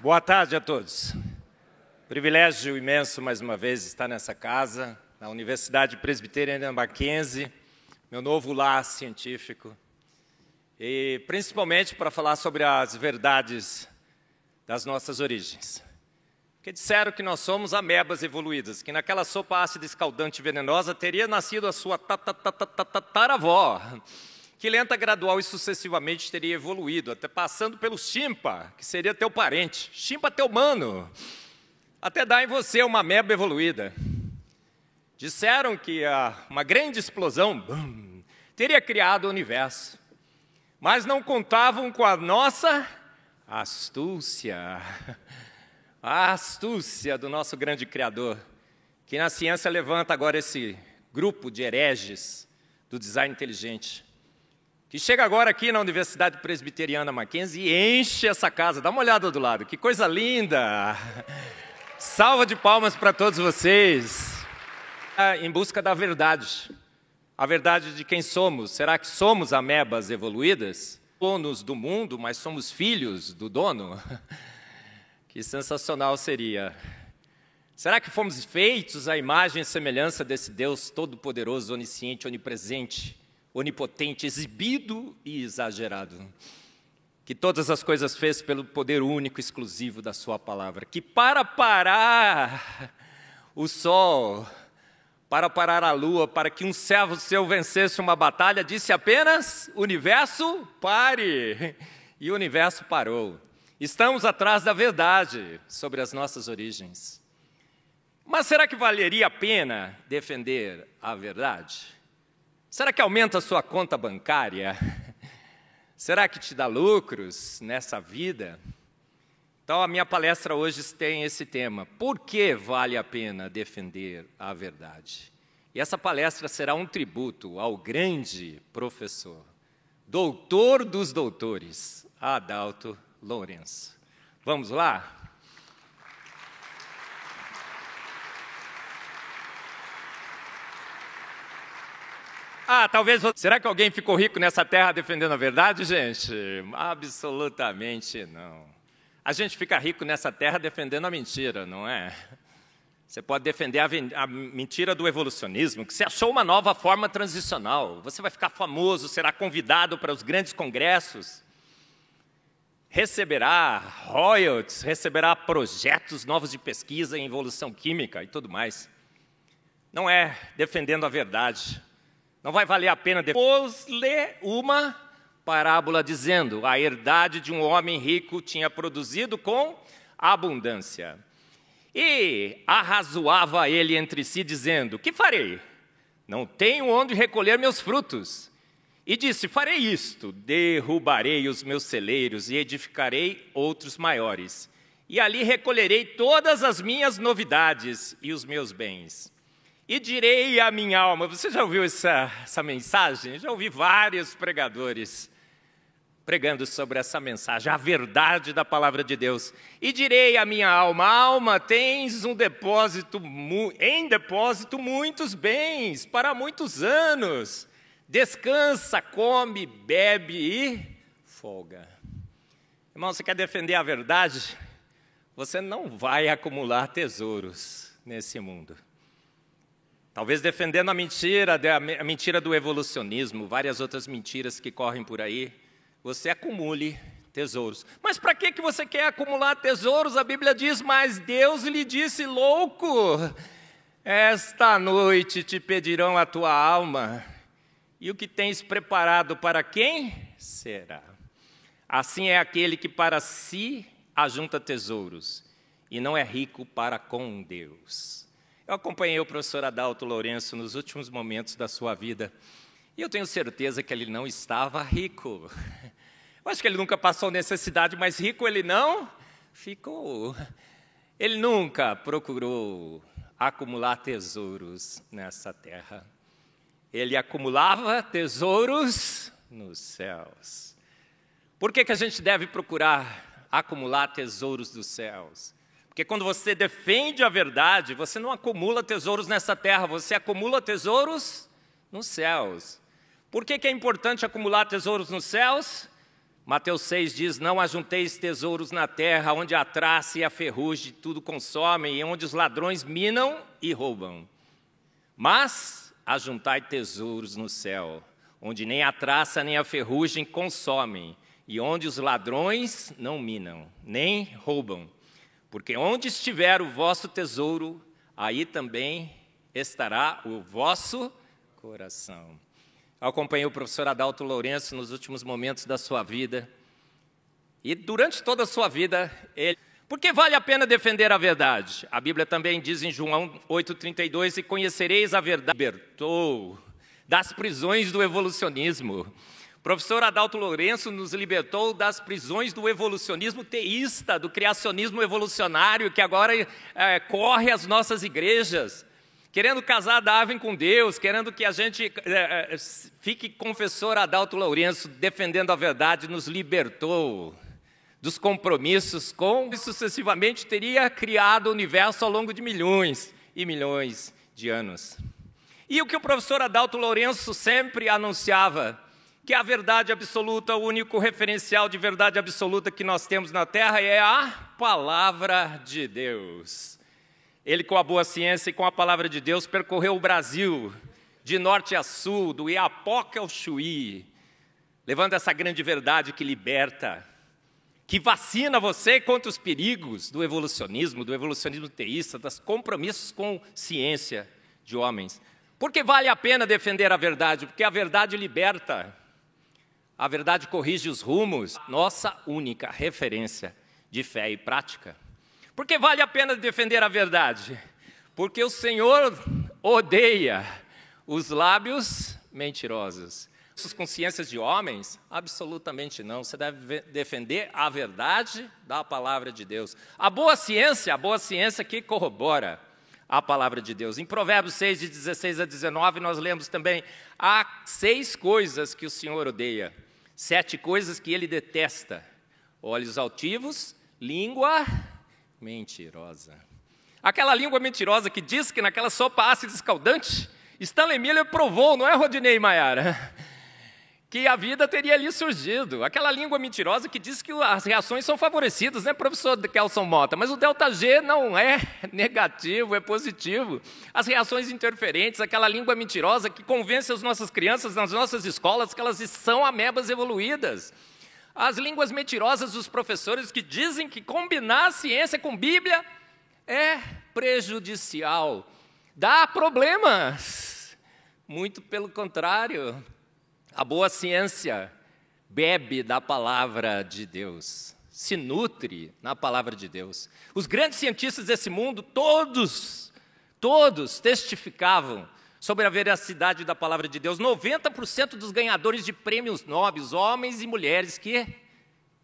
Boa tarde a todos. Privilégio imenso, mais uma vez, estar nessa casa, na Universidade Presbiteriana Mackenzie, meu novo lar científico, e principalmente para falar sobre as verdades das nossas origens. Porque disseram que nós somos amebas evoluídas, que naquela sopa ácida, escaldante e venenosa teria nascido a sua tataravó, que lenta, gradual e sucessivamente teria evoluído, até passando pelo chimpa, que seria teu parente, chimpa teu mano, até dar em você uma ameba evoluída. Disseram que uma grande explosão teria criado o universo, mas não contavam com a nossa astúcia, a astúcia do nosso grande Criador, que na ciência levanta agora esse grupo de hereges do design inteligente, que chega agora aqui na Universidade Presbiteriana Mackenzie e enche essa casa. Dá uma olhada do lado, que coisa linda! Salva de palmas para todos vocês. Em busca da verdade. A verdade de quem somos. Será que somos amebas evoluídas? Donos do mundo, mas somos filhos do dono? Que sensacional seria. Será que fomos feitos à imagem e semelhança desse Deus todo-poderoso, onisciente, onipresente, onipotente, exibido e exagerado, que todas as coisas fez pelo poder único e exclusivo da sua palavra, que para parar o sol, para parar a lua, para que um servo seu vencesse uma batalha, disse apenas: universo, pare! E o universo parou. Estamos atrás da verdade sobre as nossas origens. Mas será que valeria a pena defender a verdade? Será que aumenta a sua conta bancária? Será que te dá lucros nessa vida? Então, a minha palestra hoje tem esse tema: por que vale a pena defender a verdade? E essa palestra será um tributo ao grande professor, doutor dos doutores, Adalto Lourenço. Vamos lá? Talvez... Será que alguém ficou rico nessa terra defendendo a verdade, gente? Absolutamente não. A gente fica rico nessa terra defendendo a mentira, não é? Você pode defender a mentira do evolucionismo, que você achou uma nova forma transicional. Você vai ficar famoso, será convidado para os grandes congressos, receberá royalties, receberá projetos novos de pesquisa em evolução química e tudo mais. Não é defendendo a verdade. Não vai valer a pena depois ler uma parábola dizendo: a herdade de um homem rico tinha produzido com abundância. E arrazoava ele entre si, dizendo: que farei? Não tenho onde recolher meus frutos. E disse: farei isto, derrubarei os meus celeiros e edificarei outros maiores. E ali recolherei todas as minhas novidades e os meus bens. E direi à minha alma... Você já ouviu essa mensagem? Já ouvi vários pregadores pregando sobre essa mensagem, a verdade da palavra de Deus. E direi à minha alma: alma, tens em depósito muitos bens para muitos anos. Descansa, come, bebe e folga. Irmão, você quer defender a verdade? Você não vai acumular tesouros nesse mundo. Talvez defendendo a mentira do evolucionismo, várias outras mentiras que correm por aí, você acumule tesouros. Mas para que você quer acumular tesouros? A Bíblia diz: mas Deus lhe disse: louco, esta noite te pedirão a tua alma, e o que tens preparado para quem será? Assim é aquele que para si ajunta tesouros, e não é rico para com Deus. Eu acompanhei o professor Adalto Lourenço nos últimos momentos da sua vida, e eu tenho certeza que ele não estava rico. Eu acho que ele nunca passou necessidade, mas rico ele não ficou. Ele nunca procurou acumular tesouros nessa terra. Ele acumulava tesouros nos céus. Por que a gente deve procurar acumular tesouros dos céus? Porque quando você defende a verdade, você não acumula tesouros nessa terra, você acumula tesouros nos céus. Por que é importante acumular tesouros nos céus? Mateus 6 diz, não ajunteis tesouros na terra, onde a traça e a ferrugem tudo consomem, e onde os ladrões minam e roubam. Mas ajuntai tesouros no céu, onde nem a traça nem a ferrugem consomem, e onde os ladrões não minam, nem roubam. Porque onde estiver o vosso tesouro, aí também estará o vosso coração. Eu acompanhei o professor Adalto Lourenço nos últimos momentos da sua vida. E durante toda a sua vida, ele... Porque vale a pena defender a verdade. A Bíblia também diz em João 8,32, e conhecereis a verdade. Libertou das prisões do evolucionismo. O professor Adalto Lourenço nos libertou das prisões do evolucionismo teísta, do criacionismo evolucionário, que agora corre as nossas igrejas, querendo casar Darwin com Deus, querendo que a gente fique confessor Adalto Lourenço, defendendo a verdade, nos libertou dos compromissos com, e sucessivamente teria criado o universo ao longo de milhões e milhões de anos. E o que o professor Adalto Lourenço sempre anunciava, que a verdade absoluta, o único referencial de verdade absoluta que nós temos na Terra é a Palavra de Deus. Ele, com a boa ciência e com a Palavra de Deus, percorreu o Brasil, de norte a sul, do Iapoca ao Chuí, levando essa grande verdade que liberta, que vacina você contra os perigos do evolucionismo teísta, dos compromissos com ciência de homens. Porque vale a pena defender a verdade, porque a verdade liberta, a verdade corrige os rumos, nossa única referência de fé e prática. Porque vale a pena defender a verdade? Porque o Senhor odeia os lábios mentirosos. Suas consciências de homens? Absolutamente não. Você deve defender a verdade da palavra de Deus. A boa ciência que corrobora a palavra de Deus. Em Provérbios 6, de 16 a 19, nós lemos também, há 6 coisas que o Senhor odeia, 7 coisas que Ele detesta: olhos altivos, língua mentirosa. Aquela língua mentirosa que diz que naquela sopa ácida escaldante, Stanley Miller provou, não é, Rodinei e Maiara, que a vida teria ali surgido. Aquela língua mentirosa que diz que as reações são favorecidas, né, professor Kelson Mota? Mas o ΔG não é negativo, é positivo. As reações interferentes, aquela língua mentirosa que convence as nossas crianças nas nossas escolas que elas são amebas evoluídas. As línguas mentirosas dos professores que dizem que combinar a ciência com Bíblia é prejudicial, dá problemas. Muito pelo contrário, a boa ciência bebe da palavra de Deus, se nutre na palavra de Deus. Os grandes cientistas desse mundo, todos testificavam sobre a veracidade da palavra de Deus. 90% dos ganhadores de prêmios Nobel, homens e mulheres que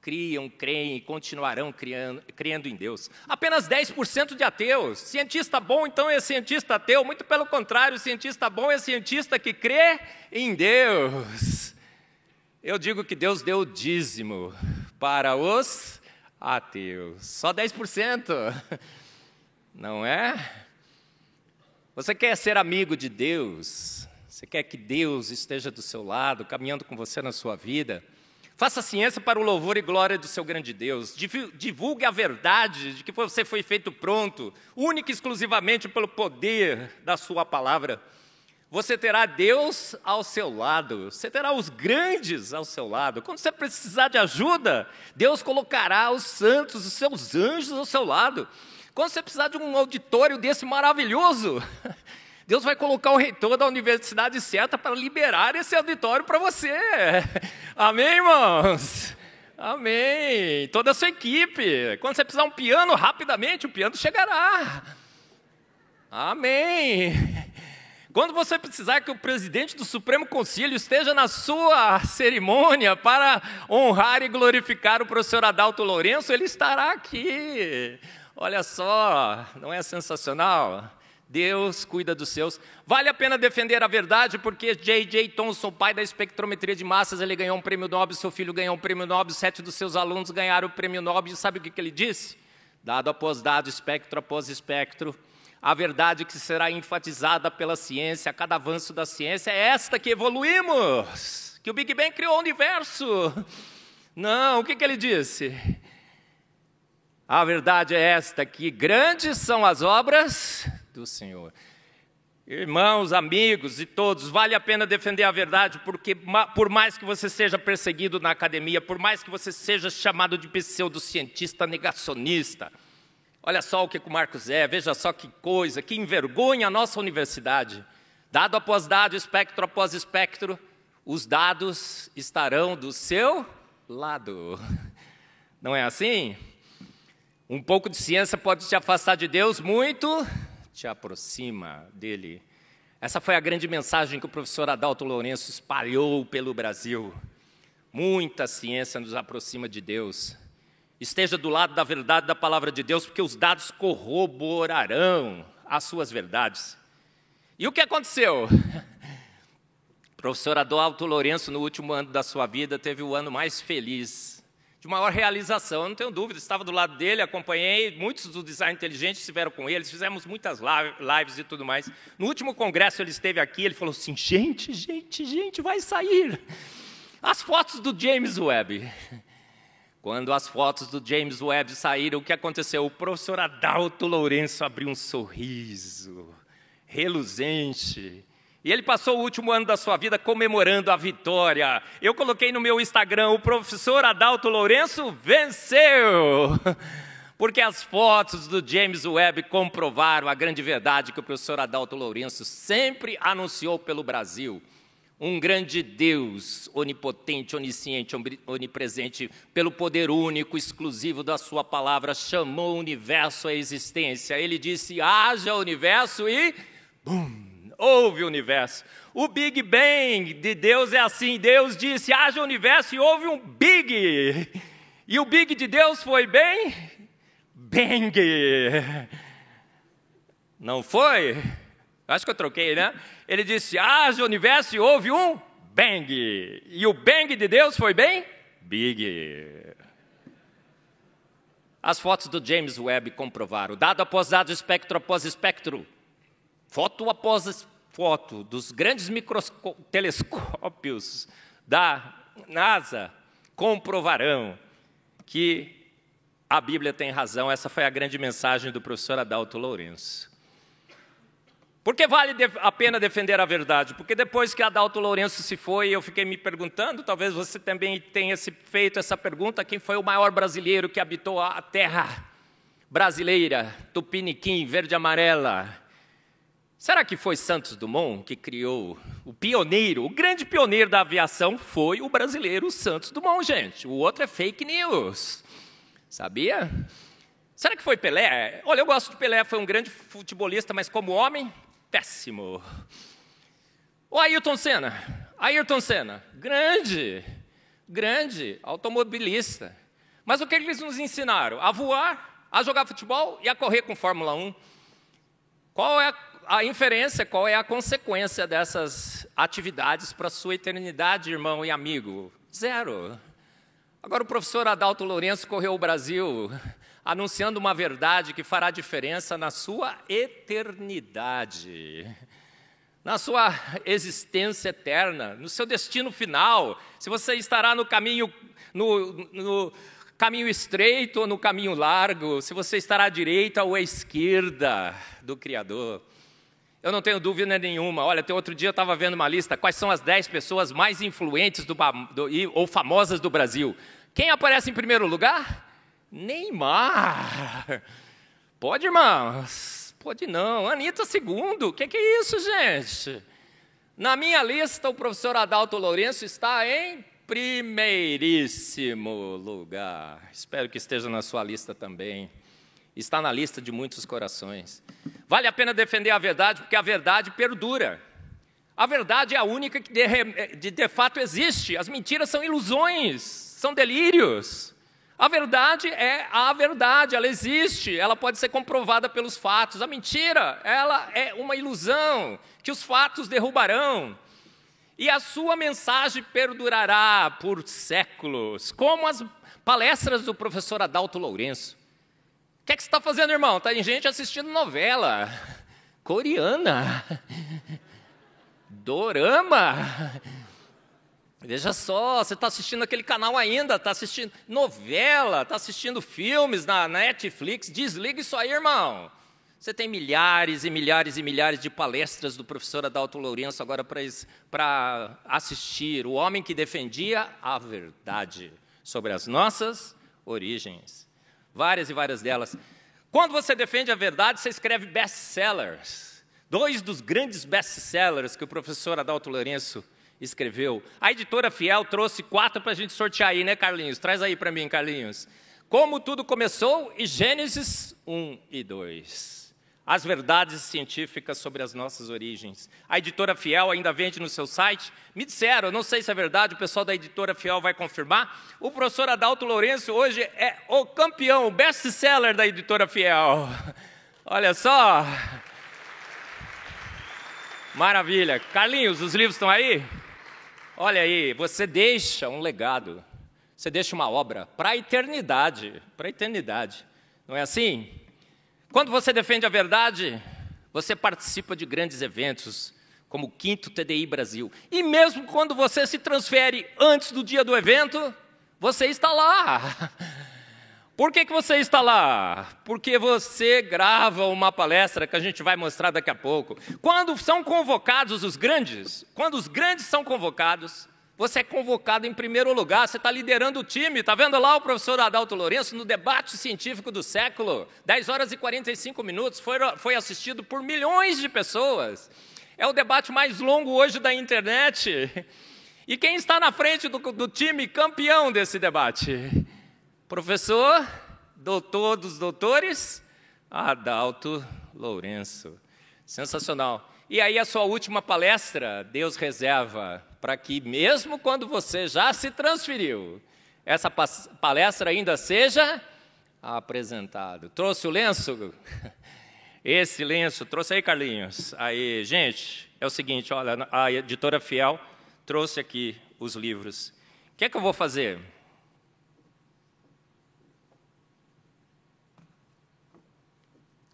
criam, creem e continuarão crendo em Deus. Apenas 10% de ateus. Cientista bom, então, é cientista ateu. Muito pelo contrário, cientista bom é cientista que crê em Deus. Eu digo que Deus deu o dízimo para os ateus. Só 10%. Não é? Você quer ser amigo de Deus? Você quer que Deus esteja do seu lado, caminhando com você na sua vida? Faça ciência para o louvor e glória do seu grande Deus. Divulgue a verdade de que você foi feito pronto, única e exclusivamente pelo poder da sua palavra. Você terá Deus ao seu lado, você terá os grandes ao seu lado. Quando você precisar de ajuda, Deus colocará os santos, os seus anjos ao seu lado. Quando você precisar de um auditório desse maravilhoso, Deus vai colocar o reitor da universidade certa para liberar esse auditório para você. Amém, irmãos? Amém. Toda a sua equipe. Quando você precisar de um piano, rapidamente o piano chegará. Amém. Quando você precisar que o presidente do Supremo Conselho esteja na sua cerimônia para honrar e glorificar o professor Adalto Lourenço, ele estará aqui. Olha só, não é sensacional? Deus cuida dos seus. Vale a pena defender a verdade, porque J.J. Thomson, pai da espectrometria de massas, ele ganhou um prêmio Nobel, seu filho ganhou um prêmio Nobel, 7 dos seus alunos ganharam o prêmio Nobel, e sabe o que ele disse? Dado após dado, espectro após espectro, a verdade que será enfatizada pela ciência, a cada avanço da ciência, é esta que evoluímos, que o Big Bang criou o universo. Não, o que ele disse? A verdade é esta, que grandes são as obras do Senhor. Irmãos, amigos e todos, vale a pena defender a verdade, porque por mais que você seja perseguido na academia, por mais que você seja chamado de pseudocientista negacionista, olha só o que o Marcos é, veja só que coisa, que envergonha a nossa universidade. Dado após dado, espectro após espectro, os dados estarão do seu lado. Não é assim? Um pouco de ciência pode te afastar de Deus, muito te aproxima dele. Essa foi a grande mensagem que o professor Adalto Lourenço espalhou pelo Brasil. Muita ciência nos aproxima de Deus. Esteja do lado da verdade da palavra de Deus, porque os dados corroborarão as suas verdades. E o que aconteceu? O professor Adalto Lourenço, no último ano da sua vida, teve o ano mais feliz, de maior realização, eu não tenho dúvida, estava do lado dele, acompanhei, muitos do Design Inteligente estiveram com eles, fizemos muitas lives e tudo mais. No último congresso ele esteve aqui, ele falou assim, gente, vai sair as fotos do James Webb. Quando as fotos do James Webb saíram, o que aconteceu? O professor Adalto Lourenço abriu um sorriso reluzente. E ele passou o último ano da sua vida comemorando a vitória. Eu coloquei no meu Instagram, o professor Adalto Lourenço venceu. Porque as fotos do James Webb comprovaram a grande verdade que o professor Adalto Lourenço sempre anunciou pelo Brasil. Um grande Deus, onipotente, onisciente, onipresente, pelo poder único, exclusivo da sua palavra, chamou o universo à existência. Ele disse, haja universo e... bum! Houve o universo. O Big Bang de Deus é assim. Deus disse, haja universo e houve um Big. E o Big de Deus foi bem? Bang. Não foi? Acho que eu troquei, né? Ele disse, haja universo e houve um Bang. E o Bang de Deus foi bem? Big. As fotos do James Webb comprovaram. Dado após dado, espectro após espectro. Foto após foto dos grandes telescópios da NASA comprovarão que a Bíblia tem razão. Essa foi a grande mensagem do professor Adalto Lourenço. Por que vale a pena defender a verdade? Porque depois que Adalto Lourenço se foi, eu fiquei me perguntando, talvez você também tenha feito essa pergunta, quem foi o maior brasileiro que habitou a terra brasileira, tupiniquim, verde e amarela? Será que foi Santos Dumont que criou o pioneiro, o grande pioneiro da aviação foi o brasileiro Santos Dumont, gente. O outro é fake news. Sabia? Será que foi Pelé? Olha, eu gosto de Pelé, foi um grande futebolista, mas como homem, péssimo. O Ayrton Senna, grande automobilista. Mas o que eles nos ensinaram? A voar, a jogar futebol e a correr com Fórmula 1. Qual é a inferência, qual é a consequência dessas atividades para a sua eternidade, irmão e amigo? Zero. Agora o professor Adalto Lourenço correu o Brasil anunciando uma verdade que fará diferença na sua eternidade, na sua existência eterna, no seu destino final, se você estará no caminho, no caminho estreito ou no caminho largo, se você estará à direita ou à esquerda do Criador. Eu não tenho dúvida nenhuma. Olha, até outro dia eu estava vendo uma lista, quais são as 10 pessoas mais influentes ou famosas do Brasil. Quem aparece em primeiro lugar? Neymar. Pode, irmãos? Pode não. Anitta segundo. O que é isso, gente? Na minha lista, o professor Adalto Lourenço está em primeiríssimo lugar. Espero que esteja na sua lista também. Está na lista de muitos corações. Vale a pena defender a verdade, porque a verdade perdura. A verdade é a única que de fato existe. As mentiras são ilusões, são delírios. A verdade é a verdade, ela existe, ela pode ser comprovada pelos fatos. A mentira, ela é uma ilusão que os fatos derrubarão. E a sua mensagem perdurará por séculos, como as palestras do professor Adalto Lourenço. O que é que você está fazendo, irmão? Tem gente assistindo novela coreana, dorama. Veja só, você está assistindo aquele canal ainda, está assistindo novela, está assistindo filmes na Netflix, desliga isso aí, irmão. Você tem milhares e milhares e milhares de palestras do professor Adalto Lourenço agora para assistir. O homem que defendia a verdade sobre as nossas origens. Várias e várias delas. Quando você defende a verdade, você escreve best-sellers. 2 dos grandes best-sellers que o professor Adalto Lourenço escreveu. A editora Fiel trouxe 4 para a gente sortear aí, né, Carlinhos? Traz aí para mim, Carlinhos. Como tudo começou e Gênesis 1 e 2. As verdades científicas sobre as nossas origens. A editora Fiel ainda vende no seu site. Me disseram, não sei se é verdade, o pessoal da editora Fiel vai confirmar. O professor Adalto Lourenço hoje é o campeão, o best-seller da editora Fiel. Olha só. Maravilha. Carlinhos, os livros estão aí? Olha aí, você deixa um legado, você deixa uma obra para a eternidade, não é assim? Quando você defende a verdade, você participa de grandes eventos, como o 5º TDI Brasil. E mesmo quando você se transfere antes do dia do evento, você está lá. Por que você está lá? Porque você grava uma palestra que a gente vai mostrar daqui a pouco. Quando são convocados os grandes, quando os grandes são convocados, você é convocado em primeiro lugar, você está liderando o time. Está vendo lá o professor Adalto Lourenço no debate científico do século? 10 horas e 45 minutos, foi assistido por milhões de pessoas. É o debate mais longo hoje da internet. E quem está na frente do time campeão desse debate? Professor, doutor dos doutores, Adalto Lourenço. Sensacional. E aí a sua última palestra, Deus reserva para que mesmo quando você já se transferiu, essa palestra ainda seja apresentada. Trouxe o lenço? Esse lenço, trouxe aí, Carlinhos. Aí, gente, é o seguinte, olha, a editora Fiel trouxe aqui os livros. O que é que eu vou fazer?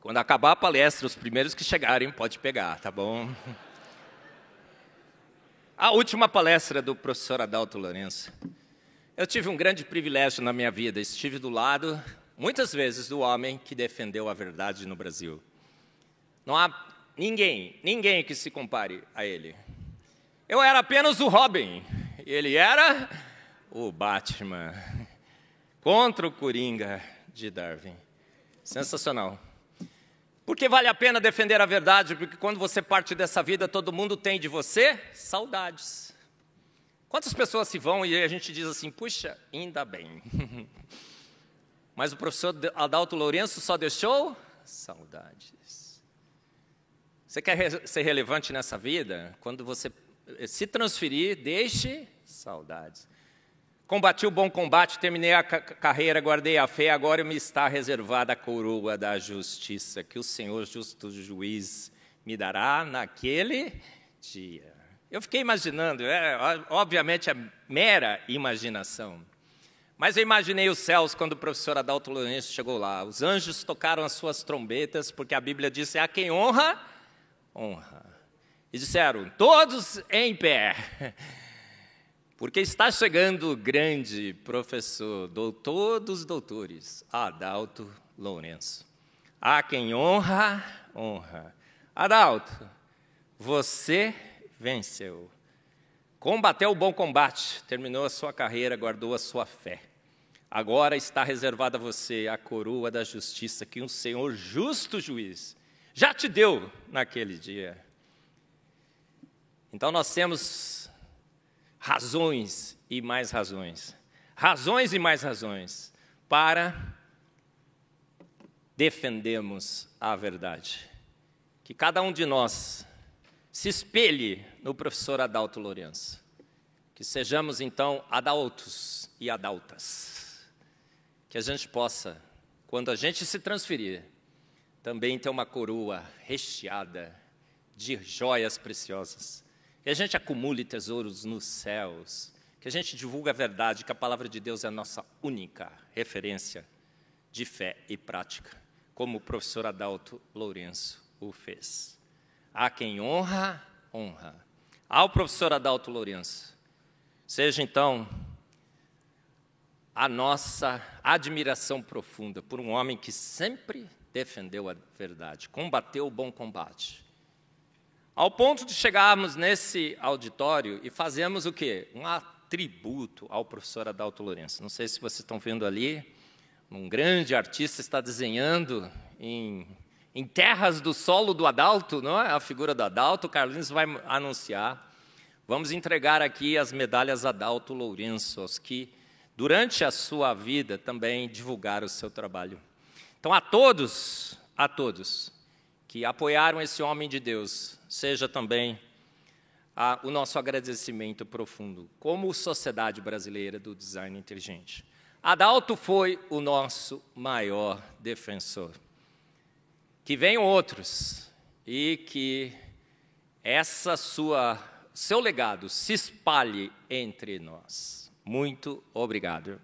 Quando acabar a palestra, os primeiros que chegarem, pode pegar, tá bom? A última palestra do professor Adalto Lourenço. Eu tive um grande privilégio na minha vida. Estive do lado, muitas vezes, do homem que defendeu a verdade no Brasil. Não há ninguém que se compare a ele. Eu era apenas o Robin. Ele era o Batman. Contra o Coringa de Darwin. Sensacional. Porque vale a pena defender a verdade, porque quando você parte dessa vida, todo mundo tem de você saudades. Quantas pessoas se vão e a gente diz assim, puxa, ainda bem. Mas o professor Adalto Lourenço só deixou saudades. Você quer ser relevante nessa vida? Quando você se transferir, deixe saudades. Combati o bom combate, terminei a carreira, guardei a fé, agora me está reservada a coroa da justiça, que o Senhor justo juiz me dará naquele dia. Eu fiquei imaginando, obviamente é mera imaginação, mas eu imaginei os céus quando o professor Adalto Lourenço chegou lá. Os anjos tocaram as suas trombetas, porque a Bíblia diz, a quem honra, honra. E disseram, todos em pé. Porque está chegando o grande professor, doutor dos doutores, Adalto Lourenço. A quem honra, honra. Adalto, você venceu. Combateu o bom combate, terminou a sua carreira, guardou a sua fé. Agora está reservada a você a coroa da justiça que um Senhor justo juiz já te deu naquele dia. Então nós temos razões e mais razões para defendermos a verdade. Que cada um de nós se espelhe no professor Adalto Lourenço. Que sejamos, então, adaltos e adaltas. Que a gente possa, quando a gente se transferir, também ter uma coroa recheada de joias preciosas. Que a gente acumule tesouros nos céus, que a gente divulgue a verdade, que a palavra de Deus é a nossa única referência de fé e prática, como o professor Adalto Lourenço o fez. A quem honra, honra. Ao professor Adalto Lourenço, seja então a nossa admiração profunda por um homem que sempre defendeu a verdade, combateu o bom combate. Ao ponto de chegarmos nesse auditório e fazermos o quê? Um tributo ao professor Adalto Lourenço. Não sei se vocês estão vendo ali, um grande artista está desenhando em terras do solo do Adalto, não é? A figura do Adalto. O Carlinhos vai anunciar. Vamos entregar aqui as medalhas Adalto Lourenço, aos que, durante a sua vida, também divulgaram o seu trabalho. Então, a todos que apoiaram esse homem de Deus, seja também o nosso agradecimento profundo, como sociedade brasileira do design inteligente. Adalto foi o nosso maior defensor. Que venham outros e que seu legado se espalhe entre nós. Muito obrigado.